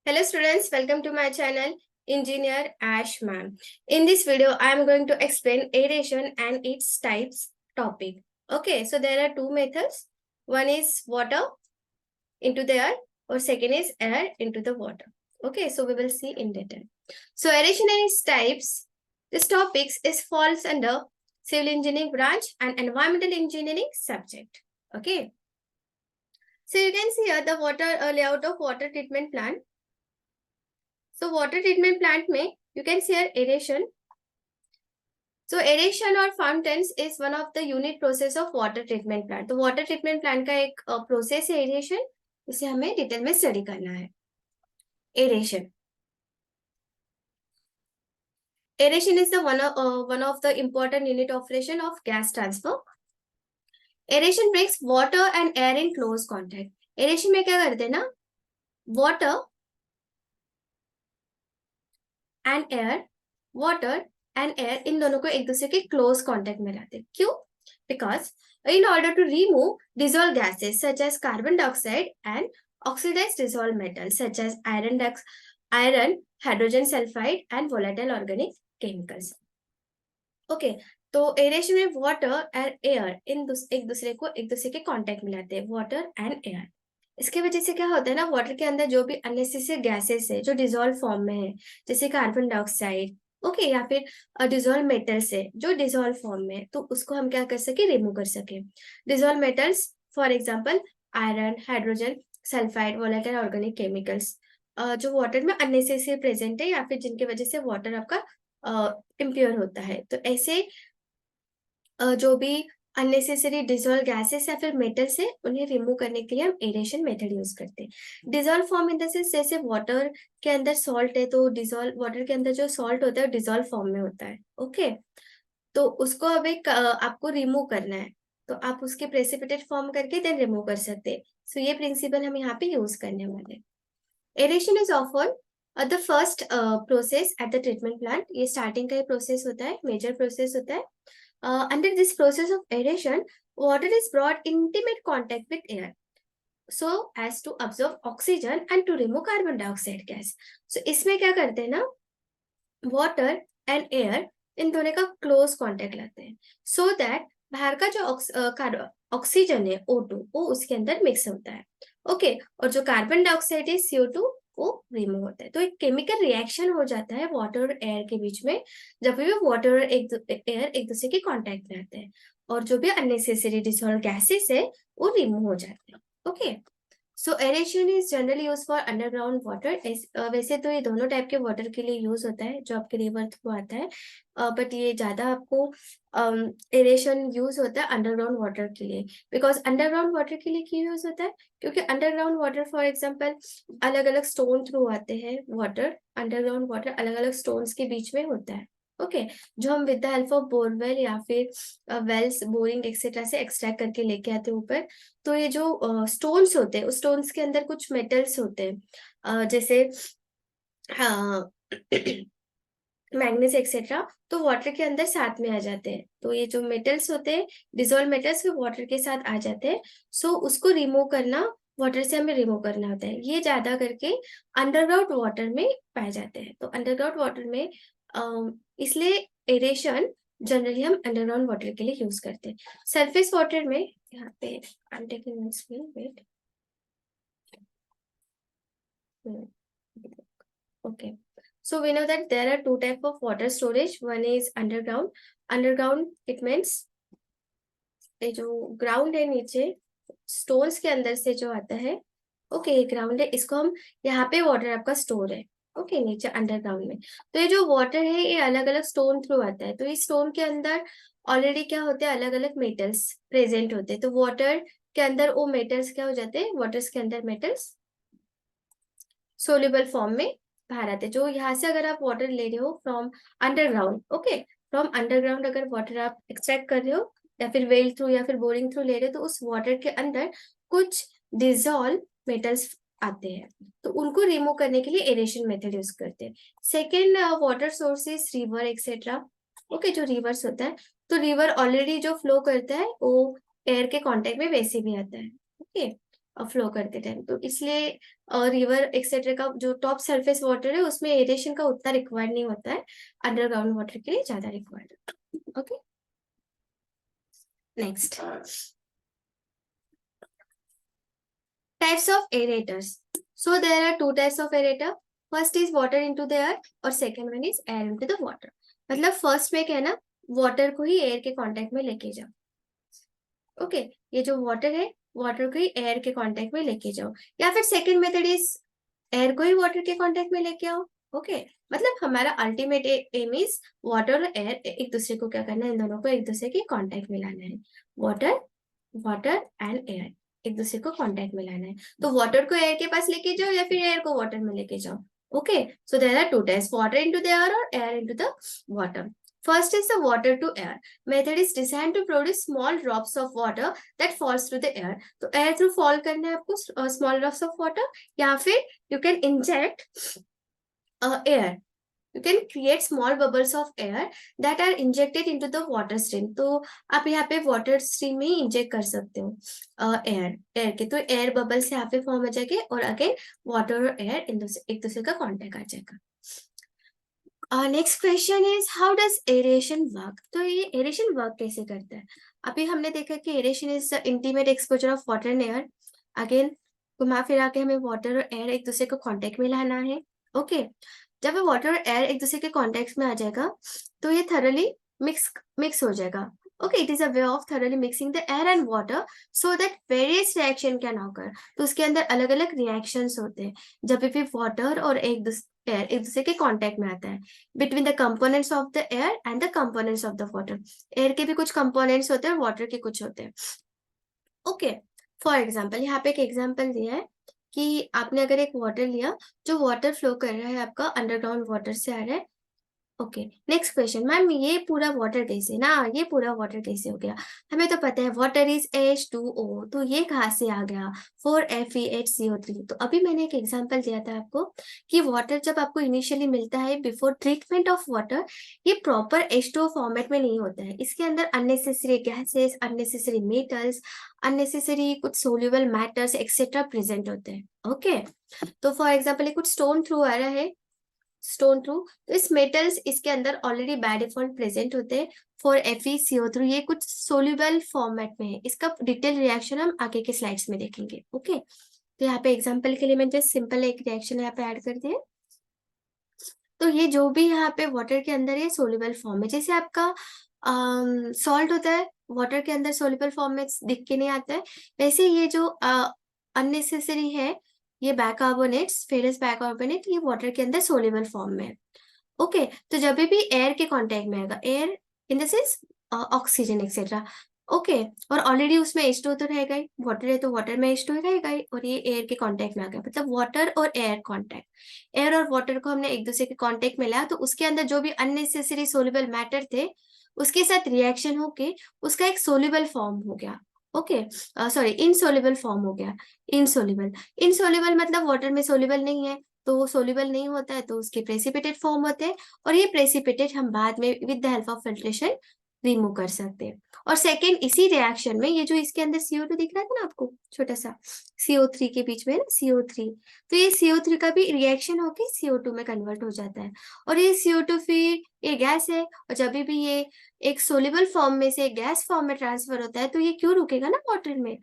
Hello students, welcome to my channel Engineer Ash Ma'am. In this video, I am going to explain aeration and its types topic. Okay, so there are two methods. One is water into the air or second is air into the water. Okay, so we will see in detail. So aeration and its types, this topics is falls under civil engineering branch and environmental engineering subject. Okay. So you can see here the layout of water treatment plant. So water treatment plant में you can see here aeration. So aeration or fountains is one of the unit process of water treatment plant. तो water treatment plant का एक process है aeration, इसे हमें detail में study करना है. Aeration. Aeration is the one of the important unit operation of gas transfer. Aeration brings water and air in close contact. Aeration में क्या करते हैं ना, water and air इन दोनों को एक दूसरे के क्लोज कांटेक्ट में लाते हैं. क्यों? Because in order to remove dissolved gases such as carbon dioxide and oxidized dissolved metals such as iron, hydrogen sulfide and volatile organic chemicals. Okay, तो एरेशन में वाटर और एयर एक दूसरे के कांटेक्ट में लाते हैं, वाटर एंड एयर. इसके वजह से क्या होता है ना, वाटर के अंदर जो भी अननेसेसरी गैसेस है जो डिजोल्व फॉर्म में है, जैसे कार्बन डाइऑक्साइड, ओके, या फिर डिजोल्व मेटल्स है जो डिजोल्व फॉर्म में है, तो उसको हम क्या कर सके, रिमूव कर सके. Dissolve metals for example iron, hydrogen sulphide, volatile organic chemicals जो वाटर में अननेसेसरी प्रेजेंट है या फिर जिनकी वजह से वाटर आपका इम्प्योर होता है. तो ऐसे जो भी अननेसेसरी डिजोल्व गैसेस या फिर मेटल्स है उन्हें रिमूव करने के लिए हम एरेशन मेथड यूज करते हैं. Dissolve form in the sense जैसे वाटर के अंदर सॉल्ट है तो डिजोल्व वाटर के अंदर जो सॉल्ट होता है डिजोल्व फॉर्म में होता है. ओके, तो उसको अब एक आपको रिमूव करना है तो आप उसके प्रेसिपिटेट फॉर्म करके देन रिमूव कर सकते हैं. सो ये प्रिंसिपल हम यहाँ पे यूज करने वाले. Aeration is often the first process at the treatment plant. ये स्टार्टिंग का ही प्रोसेस होता है, मेजर प्रोसेस होता है. Under this process of aeration, water is brought intimate contact with air so as to absorb oxygen and to remove carbon dioxide gas. So इसमें क्या करते हैं ना, water and air इन दोनों का क्लोज कांटेक्ट लाते हैं so that बाहर का जो ऑक्सीजन है O2 वो उसके अंदर मिक्स होता है. ओके, और जो कार्बन डाइऑक्साइड है CO2 वो रिमूव होता है. तो एक केमिकल रिएक्शन हो जाता है वाटर और एयर के बीच में जब भी वाटर और एयर एक दूसरे के कांटेक्ट में आते हैं और जो भी अननेसेसरी डिसॉल्व गैसेस है वो रिमूव हो जाते हैं. Okay, so aeration is generally use for underground water. वैसे तो ये दोनों टाइप के वाटर के लिए यूज होता है जो आपके रिवर थ्रू आता है, बट ये ज्यादा आपको एरेशन यूज होता है अंडरग्राउंड वाटर के लिए. बिकॉज अंडरग्राउंड वाटर के लिए क्यों यूज होता है, क्योंकि अंडरग्राउंड वाटर फॉर एग्जाम्पल अलग अलग स्टोन थ्रू आते हैं. वाटर अंडरग्राउंड वाटर अलग अलग स्टोन्स के बीच में होता है. ओके, जो हम with the help of borewell या फिर वेल्स, बोरिंग एक्सेट्रा से एक्सट्रैक्ट करके लेके आते हैं ऊपर. तो ये जो स्टोन्स होते हैं उस स्टोन्स के अंदर कुछ मेटल्स होते हैं जैसे मैग्नीज एक्सेट्रा, तो वाटर के अंदर साथ में आ जाते हैं. तो ये जो मेटल्स होते हैं डिजोल्व मेटल्स वो वाटर के साथ आ जाते हैं. सो उसको रिमूव करना, वाटर से हमें रिमूव करना होता है. ये ज्यादा करके अंडरग्राउंड वाटर में पाए जाते हैं. तो अंडरग्राउंड वाटर में इसलिए एरेशन जनरली हम अंडरग्राउंड वाटर के लिए यूज करते हैं. सरफेस वाटर में यहाँ पे I'm taking one screen, wait. Okay, so we know that there are two type of water storage. One is underground. Underground it means ये जो ग्राउंड है नीचे स्टोन्स के अंदर से जो आता है, ओके, ये ग्राउंड है, इसको हम यहाँ पे वाटर आपका स्टोर है. ओके, नीचे अंडरग्राउंड में. तो ये जो वाटर है ये अलग अलग स्टोन थ्रू आता है. तो इस स्टोन के अंदर ऑलरेडी क्या होते हैं, अलग अलग मेटल्स प्रेजेंट होते हैं. तो वाटर के अंदर वो मेटल्स क्या हो जाते हैं, वाटर्स के अंदर मेटल्स सोल्यूबल फॉर्म में बाहर आते हैं. जो यहाँ से अगर आप वाटर ले रहे हो from underground, okay, from underground अगर वाटर आप एक्सट्रैक्ट कर रहे हो या फिर वेल थ्रू या फिर बोरिंग थ्रू ले रहे हो तो उस वाटर के अंदर कुछ डिजोल्व मेटल्स आते हैं. तो उनको रिमूव करने के लिए एरेशन मेथड यूज करते हैं. Second water sources river etcetera. Okay, जो रिवर्स होता है तो रिवर ऑलरेडी जो फ्लो करता है वो एयर के कांटेक्ट में वैसे भी आता है. ओके, फ्लो करते टाइम, तो इसलिए रिवर एक्सेट्रा का जो टॉप सरफेस वाटर है उसमें एरेशन का उतना रिक्वायर्ड नहीं होता है, अंडरग्राउंड वाटर के लिए ज्यादा required. Okay, next, types of aerators. So there are two types of aerator. First is water into the air और second one is air into the water. मतलब फर्स्ट में क्या है ना, वाटर को ही एयर के कांटेक्ट में लेके जाओ। ओके, ये जो वाटर है वाटर को ही एयर के कांटेक्ट में लेके जाओ, या फिर सेकंड मेथड इज एयर को ही वाटर के कांटेक्ट में लेके आओ। ओके, मतलब हमारा अल्टीमेट एम इज वाटर और एयर एक दूसरे को क्या करना है, इन दोनों को एक दूसरे के कांटेक्ट में लाना है। वाटर वाटर एंड एयर एक दूसरे को कांटेक्ट में लाना है, तो वाटर को एयर के पास लेके जाओ या फिर एयर को वाटर में लेके जाओ। Okay, so there are two types, water into the air और air into the water. First is the water to air method is designed to produce small drops of water that falls through the air. तो air through fall करना है आपको small drops of water, या फिर you can inject air. You can create small bubbles of air that are injected into the water stream. तो आप यहाँ पे water stream में इंजेक्ट कर सकते हो एयर के, तो एयर बबल्स यहाँ पे फॉर्म हो जाएंगे और अगेन वाटर और एयर एक दूसरे का कॉन्टेक्ट आ जाएगा। Next question is how does aeration work. तो ये एरेशन वर्क कैसे करता है? अभी हमने देखा कि aeration is the intimate exposure of water and air. Again घुमा फिरा के हमें वाटर और एयर एक दूसरे को कांटेक्ट में लाना है। ओके, जब वाटर और एयर एक दूसरे के कांटेक्ट में आ जाएगा तो ये थरली मिक्स हो जाएगा। Okay, it is a way of thoroughly mixing the air and water so that various reaction can occur. तो उसके अंदर अलग अलग रिएक्शंस होते हैं जब भी वाटर और एयर एक दूसरे के कांटेक्ट में आता है, between the components of the air and the components of the water. Air के भी कुछ कंपोनेंट्स होते हैं, वाटर के कुछ होते हैं। ओके, फॉर एग्जाम्पल यहाँ पे एक एग्जाम्पल दिया है कि आपने अगर एक वाटर लिया, जो वाटर फ्लो कर रहा है आपका अंडरग्राउंड वाटर से आ रहा है। ओके, नेक्स्ट क्वेश्चन, मैम ये पूरा वाटर कैसे ना, ये पूरा वाटर कैसे हो गया? हमें तो पता है वाटर इज H2O, तो ये कहाँ से आ गया 4FeHCO3। तो अभी मैंने एक एग्जांपल दिया था आपको कि वाटर जब आपको इनिशियली मिलता है बिफोर ट्रीटमेंट ऑफ वाटर, ये प्रॉपर H2O फॉर्मेट में नहीं होता है, इसके अंदर unnecessary gases, unnecessary metals, unnecessary कुछ सोल्यूबल मैटर्स एक्सेट्रा प्रेजेंट होते हैं। ओके, तो फॉर एग्जाम्पल कुछ स्टोन थ्रू आ रहा है, स्टोन थ्रू, तो इस मेटल्स इसके अंदर ऑलरेडी बाय डिफॉल्ट प्रेजेंट होते हैं। फॉर FeCO3 ये कुछ सोल्यूबल फॉर्मेट में है, इसका डिटेल रिएक्शन हम आगे के स्लाइड्स में देखेंगे। ओके, तो यहाँ पे एग्जांपल के लिए मैंने सिंपल एक रिएक्शन यहाँ पे ऐड कर दिया। तो ये जो भी यहाँ पे वाटर के अंदर ये सोल्यूबल फॉर्म है, जैसे आपका सॉल्ट होता है वाटर के अंदर सोल्यूबल फॉर्म में दिख के नहीं आता है, वैसे ये जो अननेसेसरी है ये बाइकार्बोनेट्स, फेरस बाइकार्बोनेट, ये वाटर के अंदर सोल्यूबल फॉर्म में है। ओके, तो जब भी एयर के कांटेक्ट में आएगा, air in the sense oxygen etcetera. Okay, और ऑलरेडी उसमें H2O तो रहेगा ही, वाटर है तो वाटर में H2O रहेगा ही, और ये एयर के कांटेक्ट में आ गया, मतलब वाटर और एयर कांटेक्ट। एयर और वाटर को हमने एक दूसरे के कांटेक्ट में लाया तो उसके अंदर जो भी अननेसेसरी सोल्यूबल मैटर थे उसके साथ रिएक्शन होके उसका एक सोल्यूबल फॉर्म हो गया। ओके, सॉरी इनसोल्यूबल फॉर्म हो गया। इनसोल्यूबल, इनसोल्यूबल मतलब वाटर में सोल्यूबल नहीं है, तो सोल्यूबल नहीं होता है तो उसके प्रेसिपिटेट फॉर्म होते हैं, और ये प्रेसिपिटेट हम बाद में with the help of filtration remove कर सकते हैं। और सेकेंड, इसी रिएक्शन में ये जो इसके अंदर CO2 दिख रहा था ना आपको, छोटा सा CO3 के बीच में ना CO3, तो ये CO3 का भी रिएक्शन होके CO2 में कन्वर्ट हो जाता है, और ये CO2 फिर ये गैस है, और जब भी ये एक सोल्यूबल फॉर्म में से गैस फॉर्म में ट्रांसफर होता है तो ये क्यों रुकेगा ना वाटर में।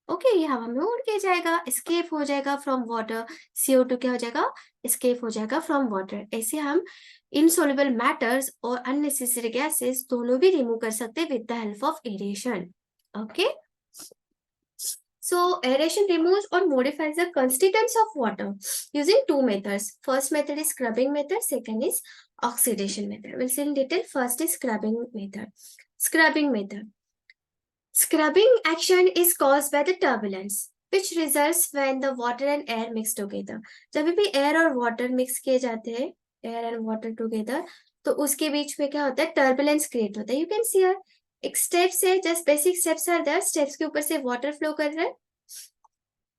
ओके, ये हवा में उड़ के जाएगा, एस्केप हो जाएगा फ्रॉम वाटर। CO2 क्या हो जाएगा, एस्केप हो जाएगा फ्रॉम वाटर। ऐसे हम इनसोल्युबल मैटर्स और अननेसेसरी गैसेस दोनों भी रिमूव कर सकते हैं with the help of aeration. Okay, so aeration removes or modifies the constituents of water using two methods. First method is scrubbing method, second is oxidation method. We'll see in detail. First is scrubbing method. Scrubbing method. Scrubbing action is caused by the turbulence which results when the water and air mix together. जब भी air और water mix किए जाते हैं, air and water together, तो उसके बीच में क्या होता है, turbulence create होता है। You can see here एक स्टेप्स है, just basic steps are there, steps के ऊपर से वाटर फ्लो कर रहा है।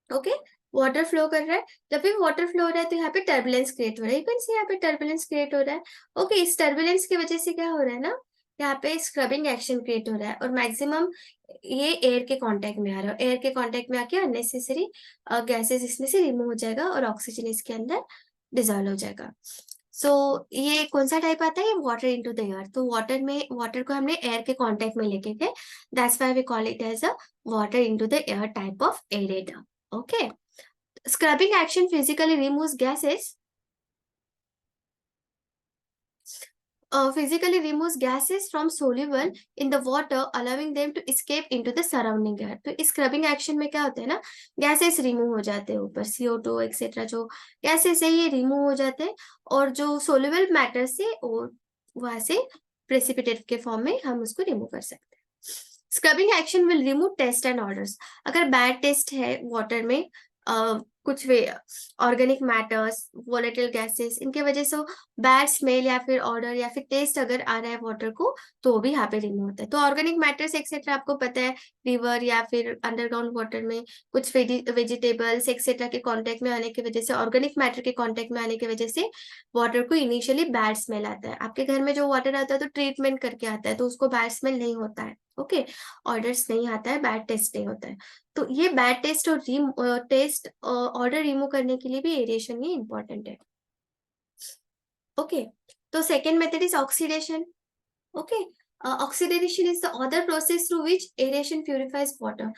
ओके, वाटर फ्लो कर रहा है, जब भी वाटर फ्लो हो रहा है तो यहाँ पे टर्बुलेंस क्रिएट हो रहा है। यू कैन सी यहाँ पे टर्बुलेंस क्रिएट हो रहा है। ओके, इस टर्बुलेंस की वजह से क्या हो रहा है ना, यहाँ पे स्क्रबिंग एक्शन क्रिएट हो रहा है और मैक्सिमम ये एयर के कांटेक्ट में आ रहा है। एयर के कांटेक्ट में आके अननेसेसरी गैसेस इसमें से रिमूव हो जाएगा और ऑक्सीजन इसके अंदर डिजॉल्व हो जाएगा। सो ये कौन सा टाइप आता है? ये वाटर इनटू द एयर। तो वाटर को हमने एयर के कांटेक्ट में लेके गए, that's why we call it as a water into the air type of aerator. Okay, scrubbing action physically removes gases from soluble in the water, allowing them to escape into the surrounding air. तो इस scrubbing action में क्या होता है ना, gases remove हो जाते हैं ऊपर, CO2 एक्सेट्रा जो गैसेस है ये रिमूव हो जाते हैं और जो सोल्यूबल मैटर से वहां से प्रेसिपिटेट के फॉर्म में हम उसको रिमूव कर सकते हैं। Scrubbing action will remove taste and odours. अगर बैड टेस्ट है वाटर में, कुछ ऑर्गेनिक मैटर्स, वोलेटाइल गैसेस, इनके वजह से बैड स्मेल या फिर ऑर्डर या फिर टेस्ट अगर आ रहा है वाटर को, तो भी यहाँ पे रिमूव होता है। तो ऑर्गेनिक मैटर्स एक्सेट्रा आपको पता है, रिवर या फिर अंडरग्राउंड वाटर में कुछ वेजिटेबल्स एक्सेट्रा के कांटेक्ट में आने की वजह से, ऑर्गेनिक मैटर के कांटेक्ट में आने की वजह से वाटर को इनिशियली बैड स्मेल आता है। आपके घर में जो वाटर आता है तो ट्रीटमेंट करके आता है, तो उसको बैड स्मेल नहीं होता है। ओके, ऑर्डर्स नहीं आता है, बैड टेस्ट नहीं होता है। तो ये बैड टेस्ट और टेस्ट ऑर्डर रिमूव करने के लिए भी एरेशन ही इंपॉर्टेंट है। ओके, तो second method is oxidation. Okay, oxidation is the other process through which aeration purifies water.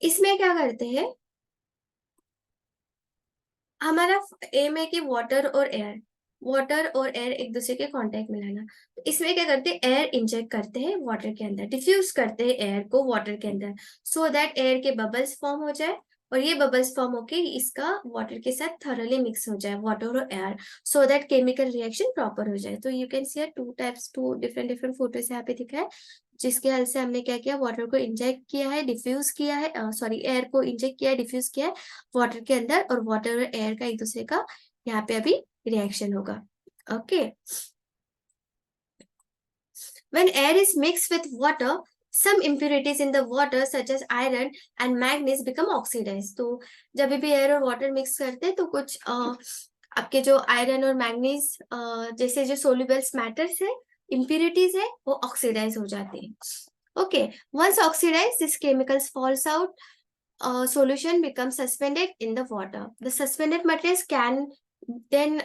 इसमें क्या करते हैं, हमारा एम है कि वाटर और एयर एक दूसरे के कांटेक्ट में लाना। तो इसमें क्या करते हैं, एयर इंजेक्ट करते हैं वाटर के अंदर, डिफ्यूज करते हैं एयर को वाटर के अंदर, सो दैट एयर के बबल्स फॉर्म हो जाए और ये बबल्स फॉर्म होके इसका वाटर के साथ थॉरली मिक्स हो जाए, वाटर और air, so that chemical reaction proper हो जाए। तो you can see two different photos यहाँ पे दिखा है, जिसके हेल्प से हमने क्या किया, वाटर को इंजेक्ट किया है, डिफ्यूज किया है, सॉरी एयर को इंजेक्ट किया है, डिफ्यूज किया है वाटर के अंदर, और वाटर और एयर का एक दूसरे का यहाँ पे अभी रिएक्शन होगा। Okay, when air is mixed with water, some impurities in the water such as iron and manganese become oxidized। तो जब भी एयर और वाटर मिक्स करते हैं तो कुछ आपके जो आयरन और मैग्नीज जैसे जो सोल्यूबल्स मैटर्स है, impurities है, वो ऑक्सीडाइज हो जाते हैं। Okay, once oxidized, this chemicals falls out, solution becomes suspended in the water. The suspended materials can then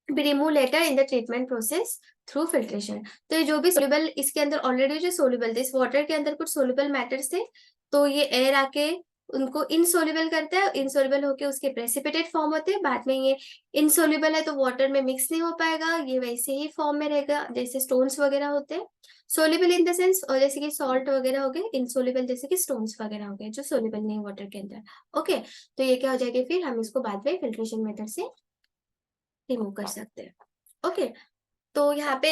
be removed later in the treatment process through filtration। तो ये जो भी सोल्यूबल इसके अंदर ऑलरेडी जो सोल्यूबल थे, इस वाटर के अंदर कुछ सोल्यूबल मैटर्स थे, तो ये एयर आके उनको इनसोल्यूबल करता है, इनसोल्यूबल होके उसके प्रेसिपिटेट फॉर्म होते हैं। बाद में ये इनसोल्यूबल है तो वाटर में मिक्स नहीं हो पाएगा, ये वैसे ही फॉर्म में रहेगा जैसे स्टोन्स वगैरह होते हैं। सोल्यूबल इन द सेंस और जैसे कि सॉल्ट वगैरह हो गए, इनसोल्यूबल जैसे कि स्टोन्स वगैरह हो गए जो सोल्यूबल नहीं वाटर के अंदर। ओके, तो ये क्या हो जाएगा, फिर हम इसको बाद में फिल्ट्रेशन मेथड से रिमूव कर सकते हैं। ओके, तो यहाँ पे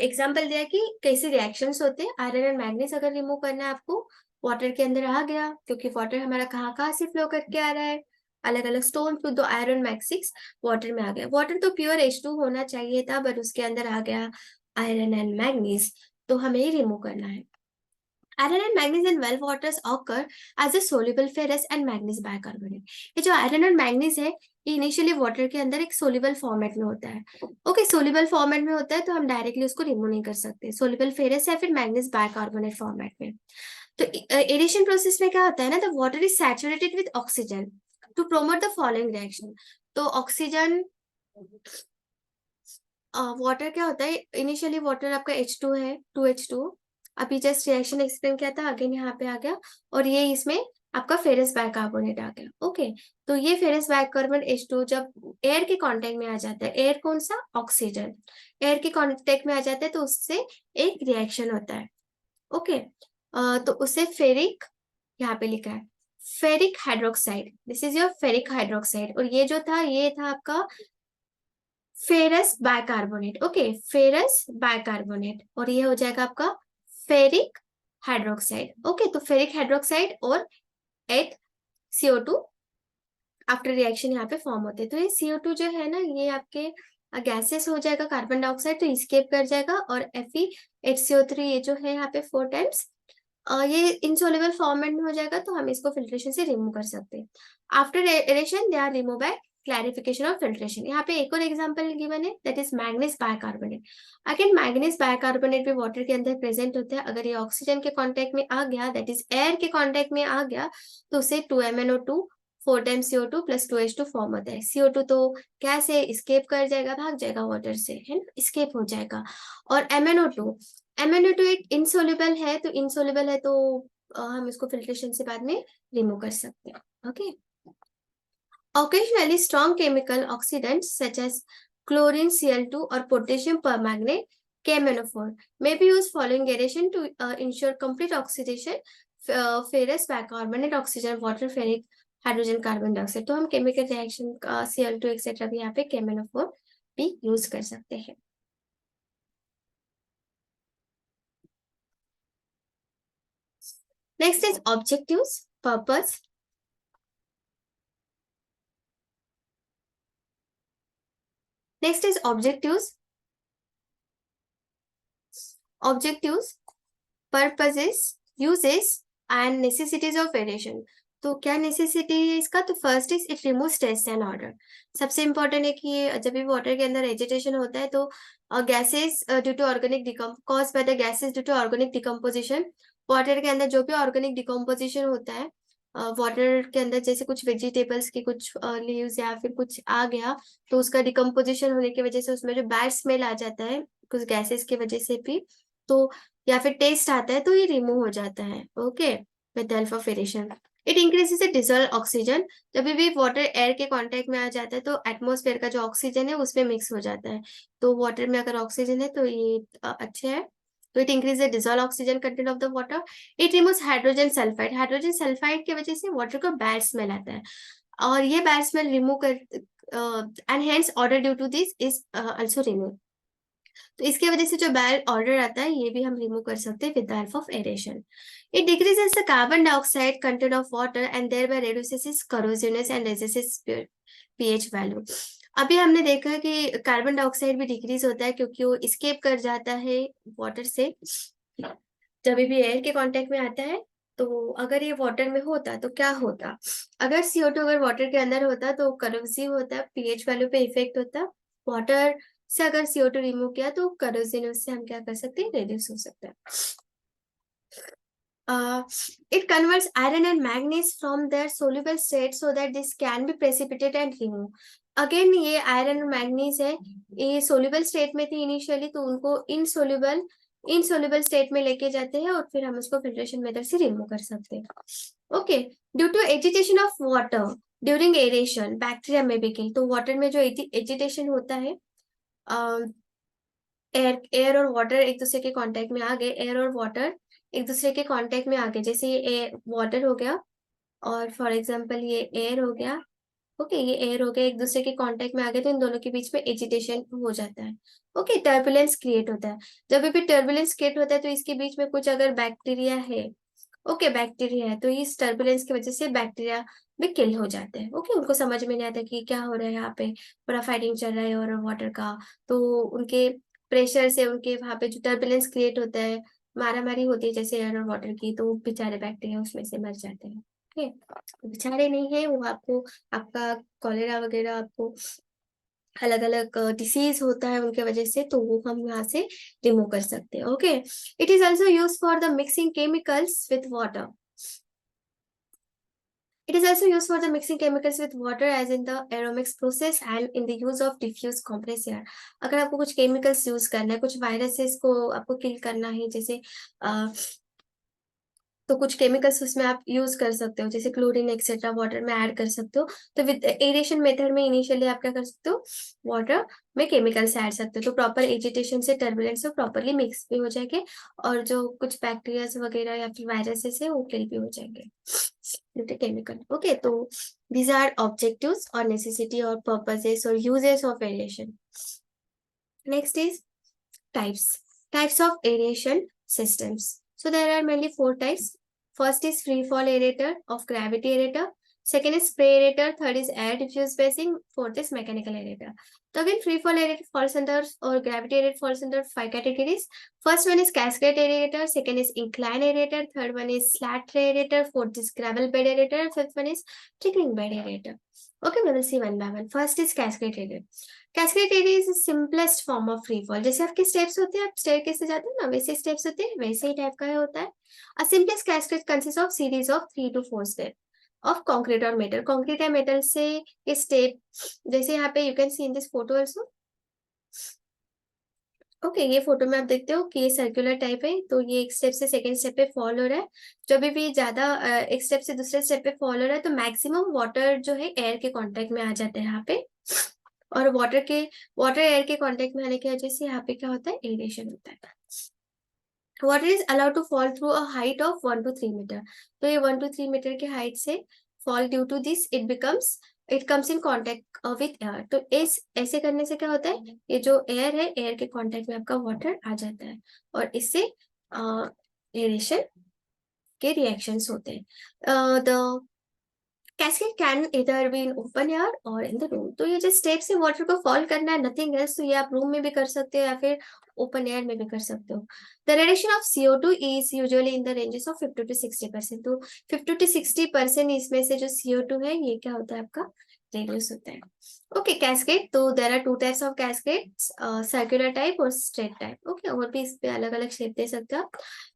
एग्जांपल दिया कि कैसे रिएक्शंस होते हैं। आयरन एंड मैग्नीज अगर रिमूव करना है आपको, वाटर के अंदर आ गया, क्योंकि वाटर हमारा कहाँ कहाँ से फ्लो करके आ रहा है, अलग अलग स्टोन टू दो आयरन मैग्नेटिक्स वाटर में आ गया। वाटर तो प्योर H2 होना चाहिए था, बट उसके अंदर आ गया आयरन एंड मैग्नीज, तो हमें ही रिमूव करना है। Iron and manganese in well waters occur as a soluble ferrous and manganese bicarbonate। ये जो आयरन और मैग्नीज है, ये इनिशियली वाटर के अंदर एक सोल्यूबल फॉर्मेट में होता है। ओके, सोल्यूबल फॉर्मेट में होता है तो हम डायरेक्टली उसको रिमूव नहीं कर सकते, सोल्यूबल फेरस या फिर मैग्नीज बाइकार्बोनेट फॉर्मेट में। तो एडिशन प्रोसेस में क्या होता है ना, the water is saturated with oxygen to promote the following reaction. तो ऑक्सीजन वाटर क्या होता है, इनिशियली वाटर आपका H2 है, 2H2, अभी जस्ट रिएक्शन एक्सप्लेन किया था, अगेन यहाँ पे आ गया, और ये इसमें आपका फेरस बाइकार्बोनेट आ गया। ओके, तो ये फेरस बाइकार्बोनेट H2 जब एयर के कांटेक्ट में आ जाता है, एयर कौन सा, ऑक्सीजन, एयर के कांटेक्ट में आ जाता है तो उससे एक रिएक्शन होता है। ओके, तो उसे फेरिक, यहाँ पे लिखा है ferric hydroxide, this is your ferric hydroxide, और ये जो था ये था आपका ferrous bicarbonate. Okay, ferrous bicarbonate, और ये हो जाएगा आपका फेरिक हाइड्रोक्साइड। ओके, तो फेरिक हाइड्रोक्साइड और एक CO2 आफ्टर रिएक्शन यहाँ पे फॉर्म होते हैं। तो ये CO2 जो है ना, ये आपके गैसेस हो जाएगा, कार्बन डाइऑक्साइड तो इस्केप कर जाएगा, और FeHCO3 ये जो है यहाँ पे 4 टाइम्स ये इनसोल्युबल फॉर्मेट में हो जाएगा, तो हम इसको फिल्ट्रेशन से रिमूव कर सकते हैं। After aeration they are remove by clarification और फिल्ट्रेशन। यहाँ पे एक और एग्जांपल गिवन है, that is manganese bicarbonate. Again manganese bicarbonate भी वाटर के अंदर प्रेजेंट होता है। अगर ये ऑक्सीजन के कांटेक्ट में आ गया, दैट इज एयर के कांटेक्ट में आ गया, तो उसे 2MnO2 4 times CO2 plus 2H2 form होता है। CO2 तो कैसे स्केप कर जाएगा, भाग जाएगा वाटर से, है ना, स्केप हो जाएगा। और MnO2 एक इनसोल्युबल है, तो इनसोल्युबल है तो हम इसको फिल्ट्रेशन से बाद में रिमूव कर सकते हैं। Okay, occasionally strong chemical oxidants such as chlorine Cl2 or potassium permanganate KMnO4 may be used following aeration to ensure complete oxidation ferrous bicarbonate oxygen water ferric hydrogen carbon dioxide. तो हम chemical reaction Cl2 etcetera भी यहाँ पे KMnO4 भी use कर सकते हैं। Next is objectives, purpose. Next is objectives, purposes, uses and necessities of aeration। तो क्या नेसेसिटी है इसका, तो first is it remove stress and order. सबसे इंपॉर्टेंट है कि जब भी वाटर के अंदर एजिटेशन होता है तो gases due to organic cause by the gases due to organic decomposition. Water के अंदर जो भी ऑर्गेनिक डिकम्पोजिशन होता है वाटर के अंदर, जैसे कुछ वेजिटेबल्स की कुछ लीव्स या फिर कुछ आ गया, तो उसका डिकम्पोजिशन होने की वजह से उसमें जो बैड स्मेल आ जाता है कुछ गैसेस की वजह से भी, तो या फिर टेस्ट आता है, तो ये रिमूव हो जाता है। Okay, with the help of aeration. It increases the dissolve oxygen. जब भी वाटर एयर के कांटेक्ट में आ जाता है तो एटमॉस्फेयर का जो ऑक्सीजन है उसमें मिक्स हो जाता है। तो वाटर में अगर ऑक्सीजन है तो ये अच्छे है। तो it increase the dissolve oxygen content of the water. It removes hydrogen sulphide. Hydrogen sulphide की वजह से वाटर को बैड स्मेल आता है, और ये बैड स्मेल रिमूव कर and hence odour due to this is also remove. तो इसके वजह से जो बैड ऑर्डर आता है ये भी हम रिमूव कर सकते हैं with the help of aeration. It decreases the carbon dioxide content of water and thereby reduces its corrosiveness and resistance pH value. अभी हमने देखा कि कार्बन डाइऑक्साइड भी डिक्रीज होता है क्योंकि वो स्केप कर जाता है वाटर से जब भी एयर के कांटेक्ट में आता है। तो अगर ये वाटर में होता तो क्या होता, अगर CO2 अगर वाटर के अंदर होता तो करोसिव होता, पीएच वैल्यू पे इफेक्ट होता। वाटर से अगर CO2 रिमूव किया तो करोसिवनेस से हम क्या कर सकते हैं, रिड्यूस हो सकता है। It converts iron and manganese from their soluble state so that this can be precipitated and removed. Again ये आयरन और मैग्नीज है, ये सोल्यूबल स्टेट में थी इनिशियली, तो उनको इनसोल्यूबल स्टेट में लेके जाते हैं और फिर हम उसको फिल्ट्रेशन मेथड से रिमूव कर सकते हैं। Okay, due to agitation of water during aeration bacteria में भी किल। तो वाटर में जो एजिटेशन होता है, एयर और वाटर एक दूसरे के कांटेक्ट में आ गए, एयर और वाटर एक दूसरे के कांटेक्ट में आ गए, जैसे ये वाटर हो गया और फॉर एग्जांपल ये एयर हो गया। ओके, ये एयर हो गया, एक दूसरे के कांटेक्ट में आ गए तो इन दोनों के बीच में एजिटेशन हो जाता है। ओके, टर्बुलेंस क्रिएट होता है। जब भी टर्बुलेंस क्रिएट होता है तो इसके बीच में कुछ अगर बैक्टीरिया है, ओके बैक्टीरिया है, तो इस टर्बुलेंस की वजह से बैक्टीरिया भी किल हो जाते हैं। ओके, उनको समझ में नहीं आता कि क्या हो रहा है, यहाँ पे पूरा फाइटिंग चल रहा है और वाटर का, तो उनके प्रेशर से उनके वहां पे जो टर्बुलेंस क्रिएट होता है, मारामारी होती है जैसे एयर और वाटर की, तो बेचारे बैक्टीरिया उसमें से मर जाते हैं। ओके, बेचारे नहीं है वो, आपको आपका कॉलेरा वगैरह आपको अलग अलग डिसीज होता है उनके वजह से, तो वो हम यहाँ से रिमूव कर सकते हैं। Okay, it is also use for the mixing chemicals with water. It is also used for the mixing chemicals with water as in the aeromics process and in the use of diffuse compressed air। अगर आपको कुछ chemicals use करना है, कुछ viruses को आपको किल करना है, जैसे तो कुछ केमिकल्स उसमें आप यूज कर सकते हो, जैसे क्लोरीन एक्सेट्रा वाटर में ऐड कर सकते हो। तो विद एरेशन मेथड में इनिशियली आप क्या कर सकते हो, वाटर में केमिकल्स ऐड सकते हो, तो प्रॉपर एजिटेशन से टर्बुलेंस से प्रॉपरली मिक्स भी हो जाएंगे और जो कुछ बैक्टीरिया वगैरह या फिर वायरसेस है वो किल भी हो जाएंगे केमिकल। ओके, तो these are objectives or necessity or purposes or uses of aeration। Next is types of aeration systems। So there are mainly 4 types. First is free fall aerator of gravity aerator, second is spray aerator, third is air diffuse basing, fourth is mechanical aerator. So again, free fall aerator falls under, or gravity aerator falls under 5 categories. First one is cascade aerator, second is incline aerator, third one is slat tray aerator, fourth is gravel bed aerator, fifth one is trickling bed aerator. Okay, we will see one by one. First is cascade aerator. Cascade area is simplest form of free fall. जैसे आपके steps होते हैं, आप staircase से जाते हैं ना, वैसे स्टेप्स होते हैं, वैसे ही टाइप का होता है. अ simplest cascade consist of series of 3 to 4 step of concrete और मेटल. कंक्रीट या मेटल से ये स्टेप, जैसे यहाँ पे you can C in this photo also. Okay, ये फोटो में आप देखते हो कि ये सर्कुलर टाइप है, तो ये एक स्टेप से सेकंड स्टेप पे फॉल हो रहा है. जब भी ज्यादा एक स्टेप से दूसरे स्टेप पे फॉल हो रहा है, तो मैक्सिमम वाटर जो है एयर के कांटेक्ट में आ जाता है यहाँ पे. और वाटर एयर के कांटेक्ट में आने की वजह से यहाँ पे क्या होता है, एरिएशन होता है. Water is allowed to fall through a height of 1 to 3 metre. तो ये 1 to 3 मीटर की हाइट से fall due to this it comes in contact with air. तो इस ऐसे करने से क्या होता है, ये जो एयर है, एयर के कॉन्टेक्ट में आपका वाटर आ जाता है, और इससे एरेशन के रिएक्शंस होते हैं. द कैस्केड कैन इधर बी इन ओपन एयर और इन द रूम. तो ये जो स्टेप से वाटर को फॉल करना है, नथिंग एल्स, तो ये आप रूम में भी कर सकते हो या फिर ओपन एयर में भी कर सकते हो. The radiation of CO2 is usually in the ranges of 50 to 60%. तो 50 to 60% इसमें से जो CO2 है, ये क्या होता है, आपका रेड्यूस होता है. Okay, cascade. तो there are 2 types of cascades, circular type और स्ट्रेट टाइप. ओके, और भी इस पे अलग अलग शेप दे सकते हो.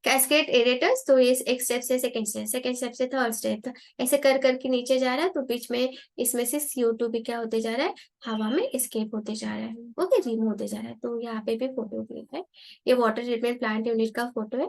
कैस्केड एरेटर्स, तो ये एक स्टेप से सेकंड स्टेप से थर्ड स्टेप, ऐसे कर करके नीचे जा रहा है, तो बीच में इसमें से CO2 भी क्या होते जा रहा है, हवा में एस्केप होते जा रहा है. ओके, रिमूव होते जा रहा है. तो यहाँ पे भी फोटो क्लिक है, ये वाटर ट्रीटमेंट प्लांट यूनिट का फोटो है.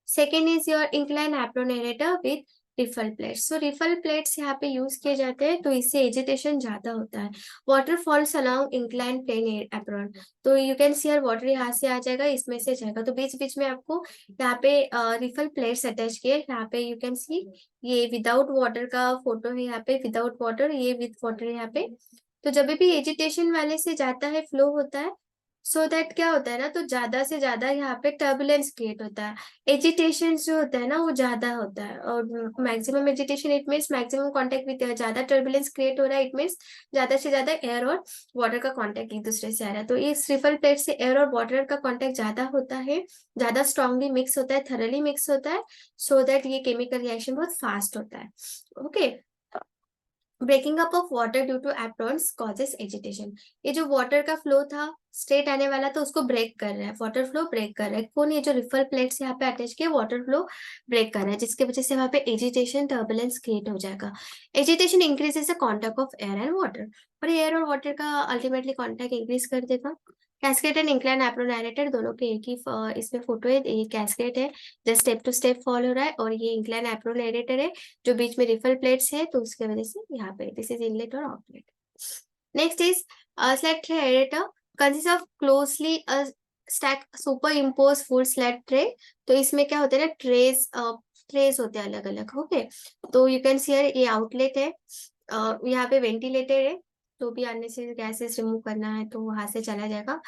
Second is your incline apron aerator with riffle plates. So riffle plates यहाँ पे यूज किए जाते हैं, तो इससे एजिटेशन ज्यादा होता है. Water falls along incline plane apron. तो यू कैन सी वाटर यहाँ से आ जाएगा, इसमें से जाएगा, तो बीच बीच में आपको यहाँ पे रिफल प्लेट्स अटैच किए. यहाँ पे यू कैन सी ये विदाउट वाटर का फोटो है, यहाँ पे विदाउट वाटर, ये विथ वाटर यहाँ पे. तो जब भी एजिटेशन वाले से जाता है, फ्लो होता है, सो दैट क्या होता है ना, तो ज्यादा से ज्यादा यहाँ पे टर्बुलेंस क्रिएट होता है. एजिटेशन जो होता है ना, वो ज्यादा होता है, और maximum agitation it means maximum contact with, ज्यादा टर्बुलेंस क्रिएट हो रहा है, इट मीन्स ज्यादा से ज्यादा एयर और वाटर का कांटेक्ट एक दूसरे से आ रहा है. तो इस रिफल प्लेट से एयर और वाटर का कांटेक्ट ज्यादा होता है, ज्यादा स्ट्रांगली मिक्स होता है, थरली मिक्स होता है, सो दैट ये केमिकल रिएक्शन बहुत फास्ट होता है. Okay, breaking up of water due to aprons causes agitation. ये जो वाटर का फ्लो था, स्ट्रेट आने वाला, तो उसको ब्रेक कर रहा है, वाटर फ्लो ब्रेक कर रहा है. कौन, ये जो रिफल प्लेट्स यहाँ पे अटैच किए, वाटर फ्लो ब्रेक कर रहा है, जिसकी वजह से वहां पे एजिटेशन, टर्बुलेंस क्रिएट हो जाएगा. Agitation increases the contact of air and water, और एयर और वाटर का अल्टीमेटली कॉन्टैक्ट इंक्रीज कर देगा. Cascade and incline apron aerator दोनों के एक ही इसमें फोटो है. ये कैस्केड है, जो स्टेप टू स्टेप फॉल हो रहा है, और ये इंक्लाइन एप्रोन एरेटर है, जो बीच में रिफल प्लेट्स है, तो उसकी वजह से यहाँ पे दिस इज इनलेट और outlet. Next is slate tray aerator, consist of closely stack super impose full slate tray. तो इसमें क्या होता है ना, ट्रेस होते हैं अलग अलग. ओके, तो यू कैन सी ये आउटलेट है, यहाँ पे वेंटिलेटर है, तो भी आने से गैसेस रिमूव करना है तो वहां से चला जाएगा.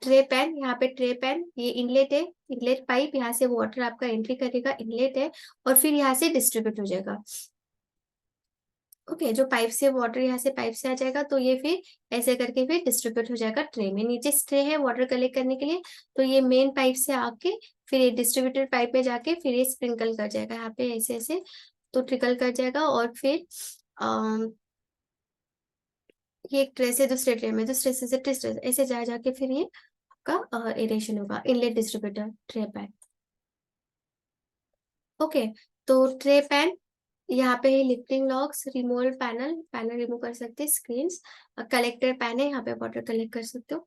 ट्रे पैन, यहाँ पे ट्रे पैन, ये इनलेट है, इनलेट पाइप, यहाँ से वाटर आपका एंट्री करेगा, इनलेट है, और फिर यहाँ से डिस्ट्रीब्यूट हो जाएगा. ओके, जो पाइप से वाटर यहाँ से पाइप से आ जाएगा, तो ये फिर ऐसे करके फिर डिस्ट्रीब्यूट हो जाएगा ट्रे में. नीचे ट्रे है वाटर कलेक्ट करने के लिए, तो ये मेन पाइप से आके फिर ये डिस्ट्रीब्यूटर पाइप में जाके फिर ये स्प्रिंकल कर जाएगा यहाँ पे ऐसे ऐसे, तो ट्रिकल कर जाएगा, और फिर ये एक ट्रे से दूसरे ट्रे में, दूसरे से तीसरे, ऐसे जा जाके फिर ये आपका एरेशन होगा. Inlet distributor tray pan. Okay, तो ट्रे पैन, यहाँ पे lifting locks, removal panel remove कर सकते हैं, स्क्रीन, कलेक्टर पैन है, यहाँ पे वाटर कलेक्ट कर सकते हो.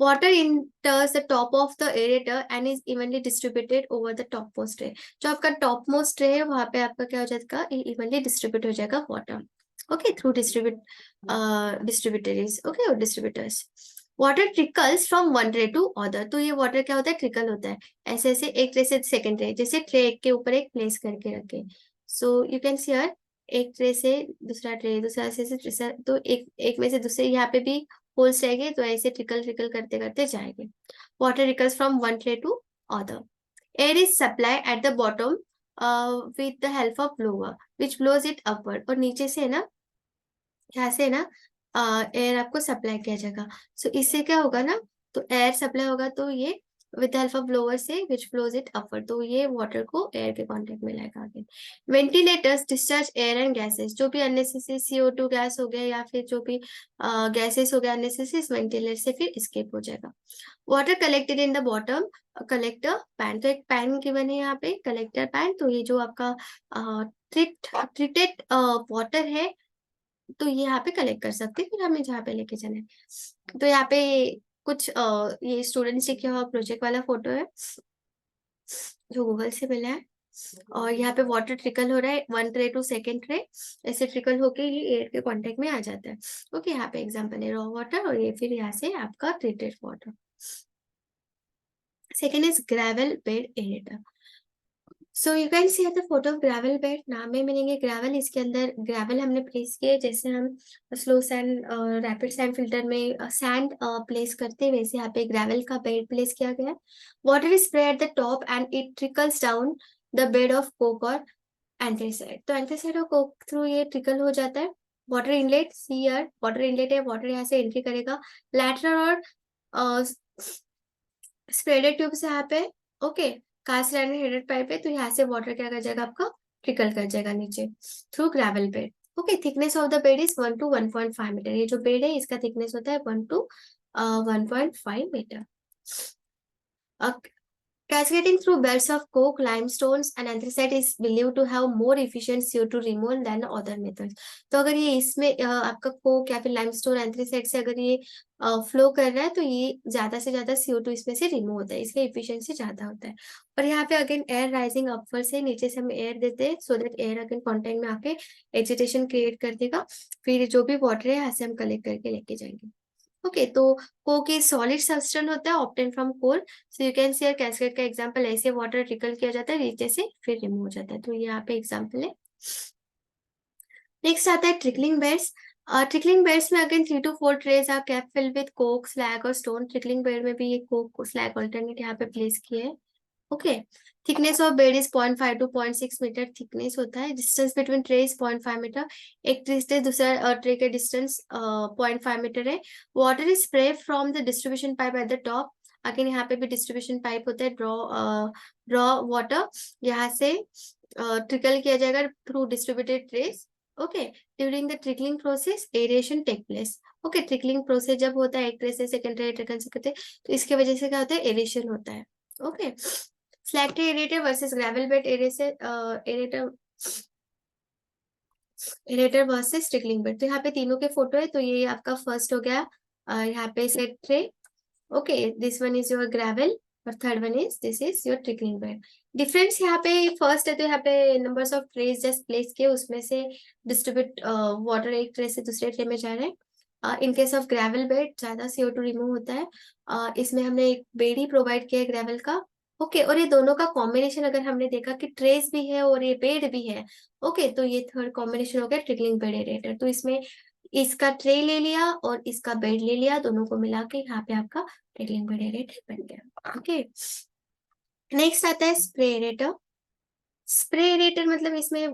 Water enters the top of the aerator and is evenly distributed over the topmost tray. जो आपका टॉप मोस्ट ट्रे है, वहां पे आपका क्या हो जाएगा, इवनली डिस्ट्रीब्यूट हो जाएगा water. Okay, through distributaries, okay, और distributors. Water trickles from one tray to other. तो ये वाटर क्या होता है, ट्रिकल होता है ऐसे ऐसे, एक ट्रे से सेकंड ट्रे, जैसे ट्रे एक के ऊपर एक प्लेस करके रखे. सो यू कैन सी हियर, एक ट्रे से दूसरा ट्रे, दूसरा से तीसरा, तो एक में से दूसरे, यहाँ पे भी होल्स रहेंगे, तो ऐसे ट्रिकल ट्रिकल करते करते जाएंगे. Water trickles from one tray to other. Air is supply at the bottom with the help of blower which blows it upward, और नीचे से है ना, यहाँ से ना एयर आपको सप्लाई किया जाएगा। सो इससे क्या होगा ना, तो एयर सप्लाई होगा तो ये with the help of blower से विच ब्लोज इट अपवर्ड, तो ये वाटर को एयर के कांटेक्ट में लाएगा आगे। Ventilators discharge air and gases, जो भी अननेसेसरी CO2 गैस हो गया या फिर जो भी गैसेस हो गया अननेसेसरी, इस वेंटिलेटर से फिर एस्केप हो जाएगा। Water collected in the bottom collector pan, तो एक पैन गिवन है यहाँ पे कलेक्टर पैन, तो ये जो आपका ट्रीटेड वाटर है तो ये यहाँ पे कलेक्ट कर सकते हैं, फिर हमें जहाँ पे लेके जाना है। तो यहाँ पे कुछ ये स्टूडेंट्स लिखे हुआ प्रोजेक्ट वाला फोटो है जो गूगल से मिला है, और यहाँ पे वाटर ट्रिकल हो रहा है 1 ट्रे टू 2nd ट्रे, ऐसे ट्रिकल होके ये एयर के कांटेक्ट में आ जाता है। ओके, यहाँ पे एग्जांपल है रॉ वाटर, और ये फिर यहाँ से आपका treated water. Second is gravel bed aerator. So you can see the photo of gravel bed, नाम में मिलेंगे ग्रेवल, इसके अंदर ग्रेवल हमने प्लेस किए, जैसे हम slow sand rapid sand filter में सैंड प्लेस करते हैं, वैसे यहाँ पे ग्रेवल का बेड प्लेस किया गया है। Water is spray eight the top and it trickles down the bed of Coke और एंथ्रेसाइड, तो एंथ्रेसाइड और कोक थ्रू ये ट्रिकल हो जाता है। Water inlet, see here water inlet है, वाटर यहाँ से एंट्री करेगा। लैटरल और स्प्रेडेड ट्यूब से यहाँ पे, okay, cast iron headed pipe है, तो यहाँ से वाटर क्या कर जाएगा आपका, ट्रिकल कर जाएगा नीचे through gravel bed. Okay, thickness of the bed is 1 to 1.5 metre, ये जो बेड है इसका थिकनेस होता है 1 to 1.5 metre. Cascading through belts of coke, limestones and anthracite is believed to have more efficient CO2 removal than other methods. तो अगर ये इसमें आपका कोक या फिर लाइमस्टोन एंथ्रेसाइट से अगर ये फ्लो कर रहा है तो ये ज्यादा से ज्यादा CO2 इसमें से रिमूव होता है, इसका इफिशियंसी ज्यादा होता है। और यहाँ पे अगेन एयर राइजिंग अपवर्ड से, नीचे से हम एयर देते हैं so that air again contact में आके एजिटेशन क्रिएट कर देगा, फिर जो भी वाटर है यहाँ से हम कलेक्ट करके लेके जाएंगे। ओके, तो कोक एक सॉलिड सब्सटेंस होता है obtain from coal, so you can see cascade का एग्जांपल, ऐसे वाटर ट्रिकल किया जाता है नीचे से फिर रिमूव हो जाता है, तो ये यहाँ पे एग्जांपल है। नेक्स्ट आता है ट्रिकलिंग बेड्स। ट्रिकलिंग बेड्स में again 3 to 4 trays are kept filled with coke, slag और स्टोन। ट्रिकलिंग बेड में भी ये कोक स्लैग ऑल्टरनेट यहाँ पे प्लेस किए है। Okay, thickness of bed is 0.5 to 0.6 metre thickness होता है। Distance between tray is 0.5 metre, एक ट्रे से दूसरा ट्रे के डिस्टेंस 0.5 मीटर है। Water is spray from the distribution pipe at the top, again यहाँ पे भी डिस्ट्रीब्यूशन पाइप होता है, ड्रॉ वाटर यहाँ से ट्रिकल किया जाएगा through distributed trays. Okay, during the trickling process aeration take place. Okay, trickling process जब होता है एक ट्रे से सेकंड ट्रे ट्रिकल से करते हैं तो इसके वजह से क्या होता है, एरेशन होता है। ओके, स्लैक्टी aerator versus gravel bed aerator versus trickling bed, तो यहाँ पे तीनों के फोटो है, तो ये आपका फर्स्ट हो गया यहाँ पे set tray. Okay, this one is your gravel और third one is this is your trickling bed. Difference यहाँ पे फर्स्ट है तो यहाँ पे numbers of trays just place किए, उसमें से डिस्ट्रीब्यूट वाटर एक ट्रे से दूसरे ट्रे में जा रहा है। In case of gravel bed ज्यादा CO2 रिमूव होता है, इसमें हमने एक बेड ही प्रोवाइड किया है ग्रेवल का। ओके, और ये दोनों का कॉम्बिनेशन अगर हमने देखा कि ट्रेस भी है और ये बेड भी है, ओके, तो ये थर्ड कॉम्बिनेशन हो गया ट्रिकलिंग बेड एरेटर। तो इसमें इसका ट्रे ले लिया और इसका बेड ले लिया, दोनों को मिला के यहाँ पे आपका ट्रिकलिंग बेड एरेटर बन गया। ओके, नेक्स्ट आता है स्प्रे एरेटर। स्प्रे एरेटर मतलब इसमें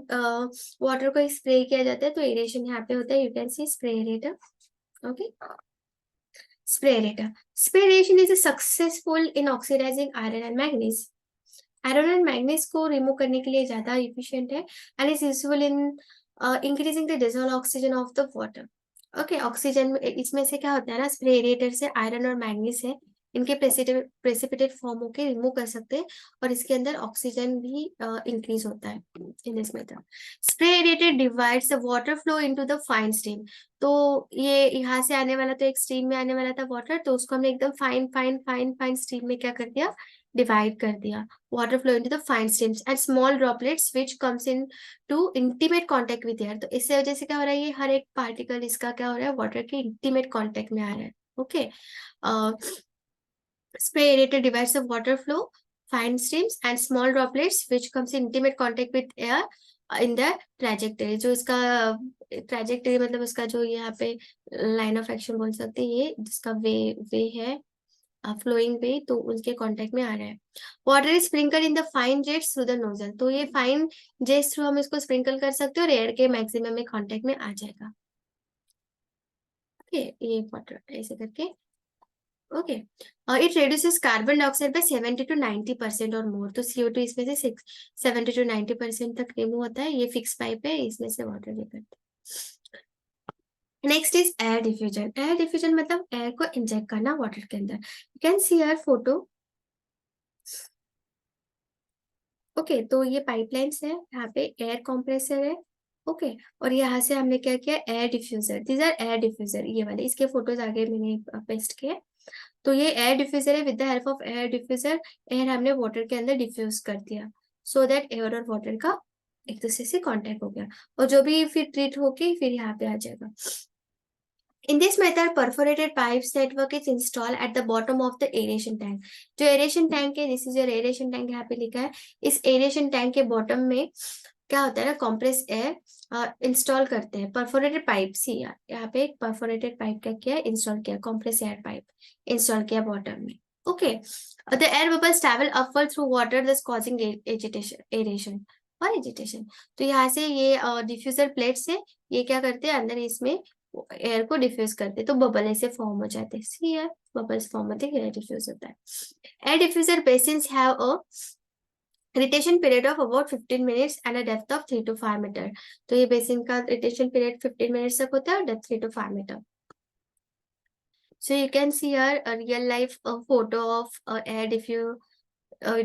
वाटर को स्प्रे किया जाता है, तो एरेशन यहाँ पे होता है, you can see spray aerator. Okay, spray aerator, spray aeration is successful in oxidising iron and manganese. Iron and manganese को रिमूव करने के लिए ज्यादा इफिशियंट है and is useful in increasing the dissolve oxygen of the water. Okay, oxygen इसमें से क्या होता है ना, स्प्रे एरेटर से आयरन और मैग्नीज है, इनके प्रेसिपिटेट फॉर्म होके रिमूव कर सकते हैं, और इसके अंदर ऑक्सीजन भी इंक्रीज होता है in this method. Spray aerator divides the water flow into the fine stream, तो ये यहाँ से आने वाला तो एक स्ट्रीम में आने वाला था वाटर, तो उसको हमने एकदम fine fine fine fine stream में क्या कर दिया, डिवाइड कर दिया। Water flow into the fine streams and small droplets which comes in to intimate contact with air, तो इससे वजह से क्या हो रहा है, ये हर एक पार्टिकल इसका क्या हो रहा है, वाटर के इंटीमेट कॉन्टेक्ट में आ रहा है। Okay, spray aerator divides the water flow fine streams and small droplets which comes in intimate contact with air in the trajectory, जो इसका ट्रैजेक्टरी मतलब उसका जो यहाँ पे लाइन ऑफ एक्शन बोल सकते हैं, ये जिसका वे वे है फ्लोइंग वे, तो उनके कांटेक्ट में आ रहा है। Water is sprinkle in the fine jets through the nozzle, तो ये फाइन जेट्स थ्रू हम इसको स्प्रिंकल कर सकते हैं और एयर के मैक्सिमम में कांटेक्ट में आ जाएगा। ओके, ये वाटर ऐसे करके। Okay, it reduces carbon dioxide by 70 to 90% और मोर, तो CO2 इसमें से 70 to 90% तक रिमूव होता है। ये फिक्स पाइप है, इसमें से वाटर निकलता है। Next is air diffusion. Air diffusion मतलब एयर को इंजेक्ट करना वाटर के अंदर। You can C air photo. Okay, तो ये पाइपलाइंस है, यहाँ पे एयर कंप्रेसर है। ओके, और यहाँ से हमने क्या किया, air diffuser. These are air diffuser, ये वाले, इसके फोटोज आगे मैंने पेस्ट किए। तो ये एयर डिफ्यूजर है। With the help of air diffuser air हमने वाटर के अंदर डिफ्यूज कर दिया, सो दैट एयर और वाटर का एक दूसरे से कांटेक्ट हो गया, और जो भी फिर ट्रीट होके फिर यहाँ पे आ जाएगा। In this method, perforated pipes network is installed at the bottom of the aeration tank. जो aeration tank है, this is your aeration tank, यहाँ पे लिखा है। इस aeration tank के bottom में क्या होता है ना, compressed air इंस्टॉल करते हैं। परफोरेटेड पाइप, सी यहाँ पे एक परफोरेटेड पाइप क्या किया, इंस्टॉल किया, compressed air pipe इंस्टॉल किया बॉटम में। Okay, the air bubbles travel upward through water, thus causing agitation, aeration और एजिटेशन। तो यहाँ से ये डिफ्यूजर प्लेट्स है, ये क्या करते हैं, अंदर इसमें एयर को डिफ्यूज करते, तो बबल ऐसे फॉर्म हो जाते हैं। सी यार, बबल्स फॉर्म होते हैं, एयर डिफ्यूज होता है। Air diffuser basins have a retention period of about 15 minutes and a depth of 3 to 5 metre. तो ये बेसिन का रिटेशन पीरियड 15 मिनट्स तक होता है और depth 3 to 5 metre. So you can see here a real life photo of air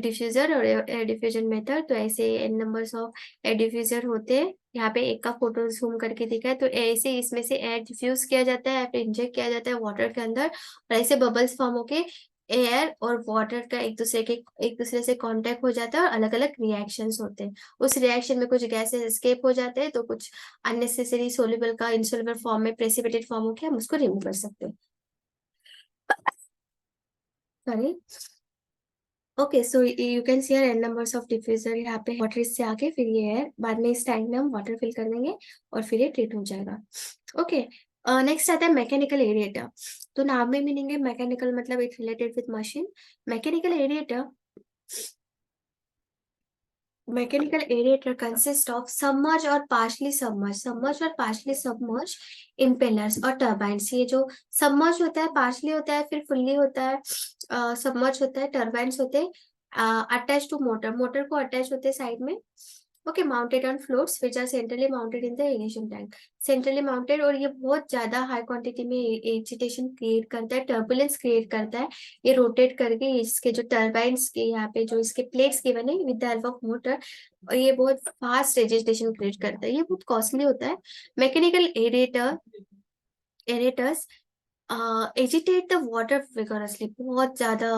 diffuser और air diffusion method. तो ऐसे n numbers of air diffuser होते हैं। यहाँ पे एक का फोटो जूम करके दिखा है। तो ऐसे इसमें से एयर डिफ्यूज किया जाता है, फिर इंजेक्ट किया जाता है वाटर के अंदर, और ऐसे बबल्स फॉर्म होके एयर और वाटर का एक दूसरे से कांटेक्ट हो जाता है और अलग अलग रिएक्शंस होते हैं। उस रिएक्शन में कुछ गैसेस एस्केप हो जाते हैं, तो कुछ अननेसेसरी सोल्यूबल का इनसोल्युबल फॉर्म में प्रेसिपिटेट फॉर्म होकर हम उसको रिमूव कर सकते हैं। Sorry. Okay, so you can see n numbers of diffuser. यहाँ पे वाटर इससे आके फिर ये है, बाद में इस टैंक में हम वाटर फिल कर देंगे और फिर ये ट्रीट हो जाएगा। ओके, नेक्स्ट आता है मैकेनिकल एरिएटर। तो नाम में मीनिंग है मैकेनिकल, मतलब it related with machine. Mechanical aerator mechanical aerator consist of submerge और पार्शली सबमर्ज इम्पेलर्स और टर्बाइंस। ये जो सबमर्ज होता है, पार्शली होता है, फिर फुल्ली होता है, सबमर्ज होता है, टर्बाइंस होते हैं अटैच टू मोटर, मोटर को अटैच होते हैं साइड में। Okay, mounted on floats which are centrally mounted in the aeration tank. Centrally mounted, और ये बहुत ज्यादा हाई क्वांटिटी में एजिटेशन क्रिएट करता है, टर्बुलेंस क्रिएट करता है। ये रोटेट करके इसके जो टर्बाइंस के यहाँ पे जो इसके प्लेट्स के बने with the help of motor, और ये बहुत फास्ट एजिटेशन क्रिएट करता है। ये बहुत कॉस्टली होता है। Mechanical aerators agitate the water vigorously, बहुत ज्यादा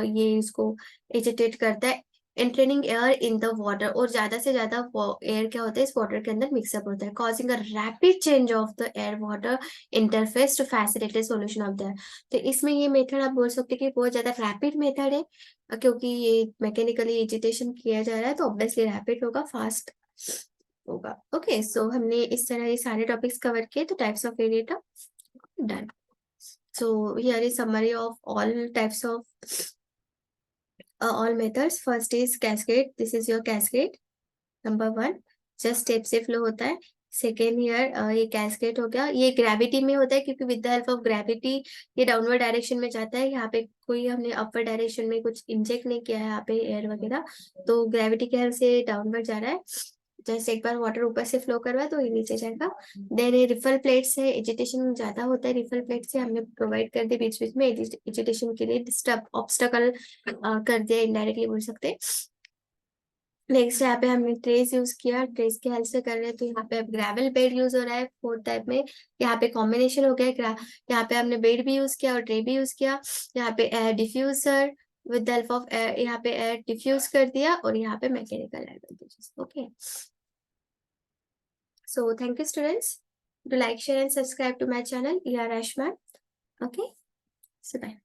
ये इसको एजिटेट करता है, entering air in the water, और ज्यादा से ज्यादा एयर क्या होता है इस वाटर के अंदर मिक्सअप होता है, causing a rapid change of the air water interface to facilitate solution of the. तो इसमें ये मेथड आप बोल सकते हैं कि बहुत ज्यादा रैपिड मेथड है, क्योंकि ये मैकेनिकली एजिटेशन किया जा रहा है, तो ऑब्वियसली रैपिड होगा, फास्ट होगा। ओके, सो हमने इस तरह ये सारे टॉपिक्स कवर किए। तो types of aerator done. So here is summary of all types of all methods. First is cascade. This is your cascade. Number 1, just step से flow होता है। सेकेंड ईयर ये कैस्केड हो गया, ये ग्रेविटी में होता है, क्योंकि with the help of gravity ये डाउनवर्ड डायरेक्शन में जाता है। यहाँ पे कोई हमने अपर डायरेक्शन में कुछ इंजेक्ट नहीं किया है यहाँ पे एयर वगैरह, तो ग्रेविटी के हेल्प से डाउनवर्ड जा रहा है। जैसे एक बार वाटर ऊपर से फ्लो करवा तो ये नीचे जाएगा। देन ये रिफल प्लेट से एजिटेशन ज्यादा होता है, रिफल प्लेट से हमने प्रोवाइड कर दी बीच बीच में एजिटेशन के लिए डिस्टर्ब ऑब्स्टकल कर दिया, इनडायरेक्टली बोल सकते हैं। नेक्स्ट यहाँ पे हमने ट्रेस यूज किया, ट्रेस के हेल्प से कर रहे हैं, तो यहाँ पे अब ग्रेवल बेड यूज हो रहा है फोर्थ टाइप में। यहाँ पे कॉम्बिनेशन हो गया, यहाँ पे हमने बेड भी यूज किया और ट्रे भी यूज किया। यहाँ पे air diffuser with the help of air, यहाँ पे एयर डिफ्यूज कर दिया, और यहाँ पे mechanical advantages. Okay, so thank you students. Do like, share and subscribe to my channel. You are Ashman. Okay, so bye.